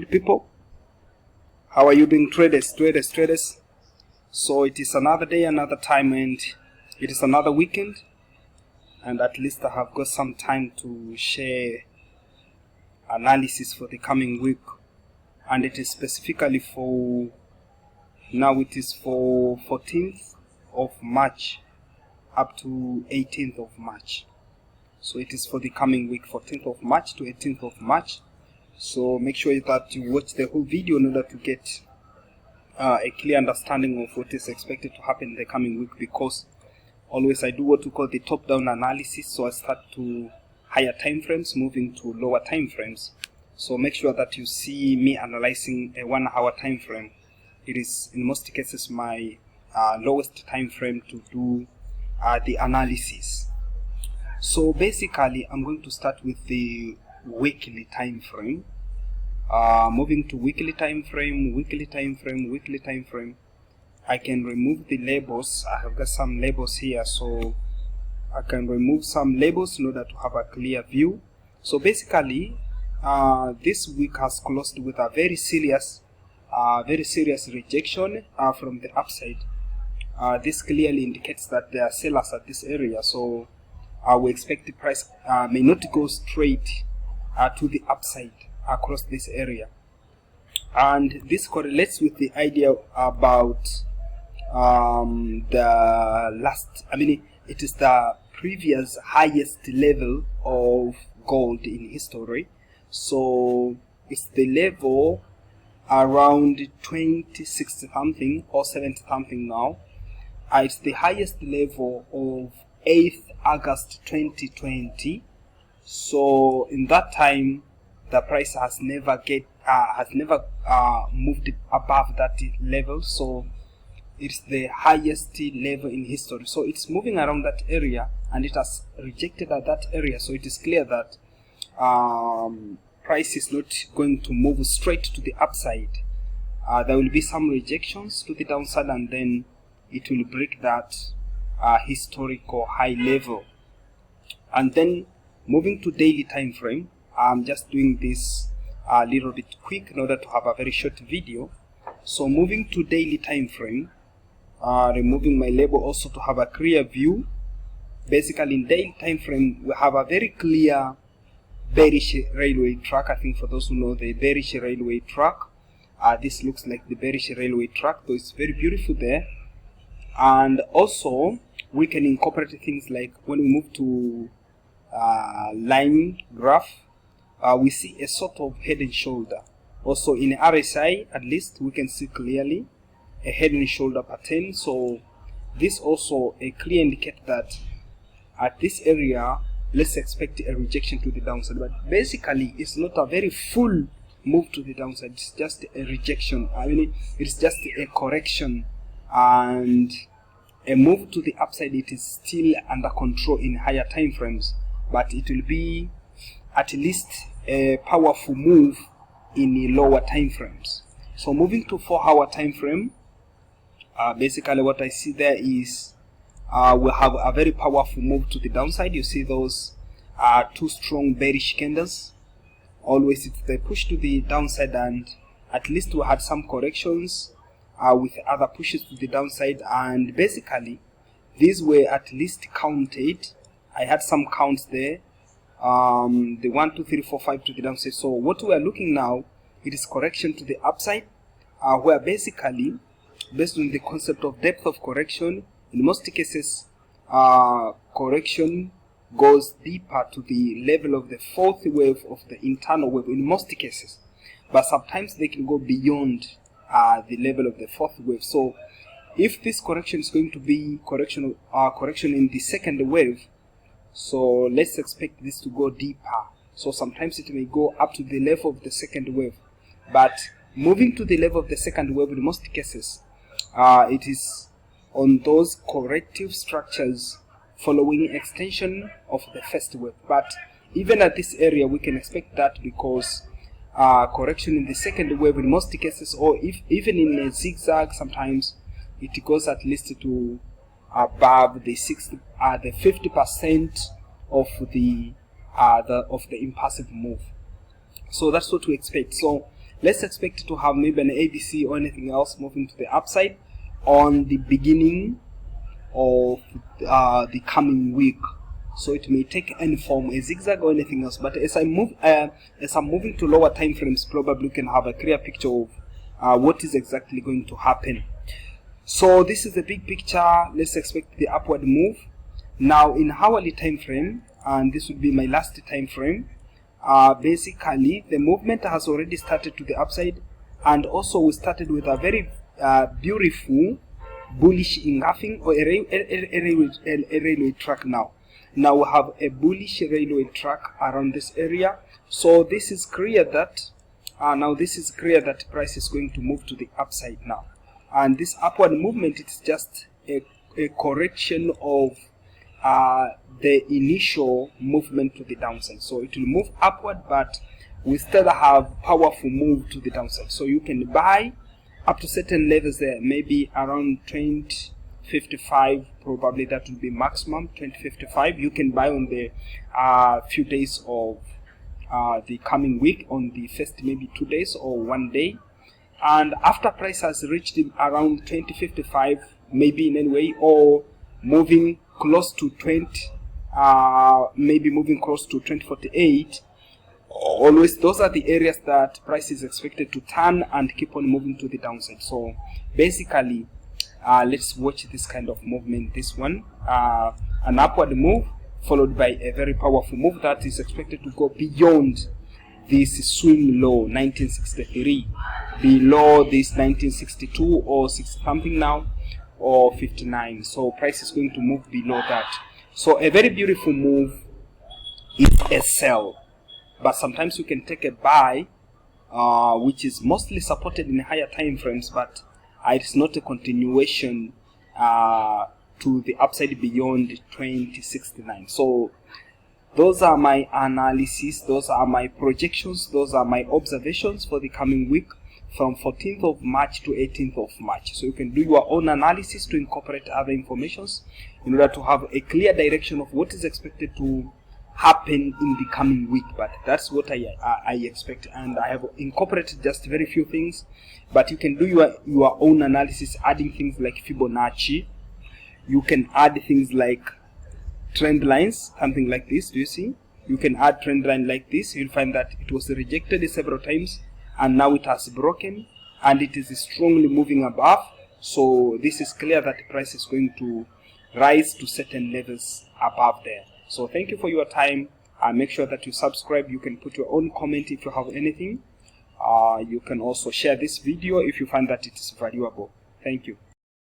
good people? How are you doing, traders? So it is another day, another time, and it is another weekend, and at least I have got some time to share analysis for the coming week, and it is specifically for now. It is for 14th of March up to 18th of March. So it is for the coming week, 14th of March to 18th of March. So make sure that you watch the whole video in order to get a clear understanding of what is expected to happen in the coming week, because always I do what we call the top-down analysis. So I start to higher time frames, moving to lower time frames. So make sure that you see me analyzing a 1 hour time frame. It is in most cases my lowest time frame to do the analysis. So basically I'm going to start with the weekly time frame. Moving to weekly time frame, weekly time frame. I can remove the labels. I have got some labels here, so I can remove some labels in order to have a clear view. So basically this week has closed with a very serious rejection from the upside. This clearly indicates that there are sellers at this area, so we expect the price may not go straight to the upside across this area, and this correlates with the idea about it is the previous highest level of gold in history. So it's the level around 2060 something or 70 something now. It's the highest level of 8th August 2020. So in that time the price has never moved above that level, so it's the highest level in history. So it's moving around that area, and it has rejected at that area. So it is clear that price is not going to move straight to the upside. There will be some rejections to the downside, and then it will break that historical high level. And then moving to daily time frame, I'm just doing this a little bit quick in order to have a very short video. So moving to daily time frame, removing my label also to have a clear view. Basically in daily time frame we have a very clear bearish railway track. I think for those who know the bearish railway track, this looks like the bearish railway track, so it's very beautiful there. And also we can incorporate things like when we move to line graph, we see a sort of head and shoulder. Also in RSI at least we can see clearly a head and shoulder pattern. So this also a clear indicator that at this area let's expect a rejection to the downside, but basically it's not a very full move to the downside, it's just a rejection. It's just a correction, and a move to the upside it is still under control in higher time frames, but it will be at least a powerful move in the lower time frames. So moving to 4-hour time frame, basically what I see there is we'll have a very powerful move to the downside. You see those two strong bearish candles. Always it's the push to the downside, and at least we had some corrections with other pushes to the downside, and basically these were at least counted. I had some counts there, the 1 2 3 4 5 to the downside. So what we are looking now, it is correction to the upside, where basically based on the concept of depth of correction, in most cases correction goes deeper to the level of the fourth wave of the internal wave in most cases, but sometimes they can go beyond the level of the fourth wave. So if this correction is going to be correction in the second wave, so let's expect this to go deeper. So sometimes it may go up to the level of the second wave, but moving to the level of the second wave in most cases it is on those corrective structures following extension of the first wave. But even at this area we can expect that, because correction in the second wave in most cases, or even in a zigzag, sometimes it goes at least to above the 50% of the impulsive move. So that's what we expect. So let's expect to have maybe an ABC or anything else moving to the upside on the beginning of the coming week. So it may take any form, a zigzag or anything else. But as I'm moving to lower time frames, probably we can have a clear picture of what is exactly going to happen. So this is the big picture. Let's expect the upward move. Now in hourly time frame, and this would be my last time frame, basically the movement has already started to the upside, and also we started with a very beautiful bullish engulfing or a railway track. Now we have a bullish railway track around this area. So this is clear that price is going to move to the upside now, and this upward movement, it's just a correction of the initial movement to the downside. So it will move upward, but we still have powerful move to the downside. So you can buy up to certain levels there, maybe around 2055, probably that will be maximum 2055. You can buy on the few days of the coming week, on the first maybe 2 days or 1 day, and after price has reached around 2055, maybe in any way, or moving close to 2048, always those are the areas that price is expected to turn and keep on moving to the downside. So basically, let's watch this kind of movement. This one, an upward move followed by a very powerful move that is expected to go beyond this swing low 1963, below this 1962 or 60 something now, or 59. So price is going to move below that. So a very beautiful move is a sell, but sometimes you can take a buy, which is mostly supported in higher time frames, but it's not a continuation to the upside beyond 2069. So those are my analysis, those are my projections, those are my observations for the coming week, from 14th of March to 18th of March. So you can do your own analysis to incorporate other informations in order to have a clear direction of what is expected to happen in the coming week. But that's what I expect, and I have incorporated just very few things, but you can do your own analysis, adding things like Fibonacci. You can add things like trend lines, something like this. Do you see? You can add trend line like this. You'll find that it was rejected several times, and now it has broken, and it is strongly moving above. So this is clear that the price is going to rise to certain levels above there. So thank you for your time. Make sure that you subscribe. You can put your own comment if you have anything. You can also share this video if you find that it is valuable. Thank you.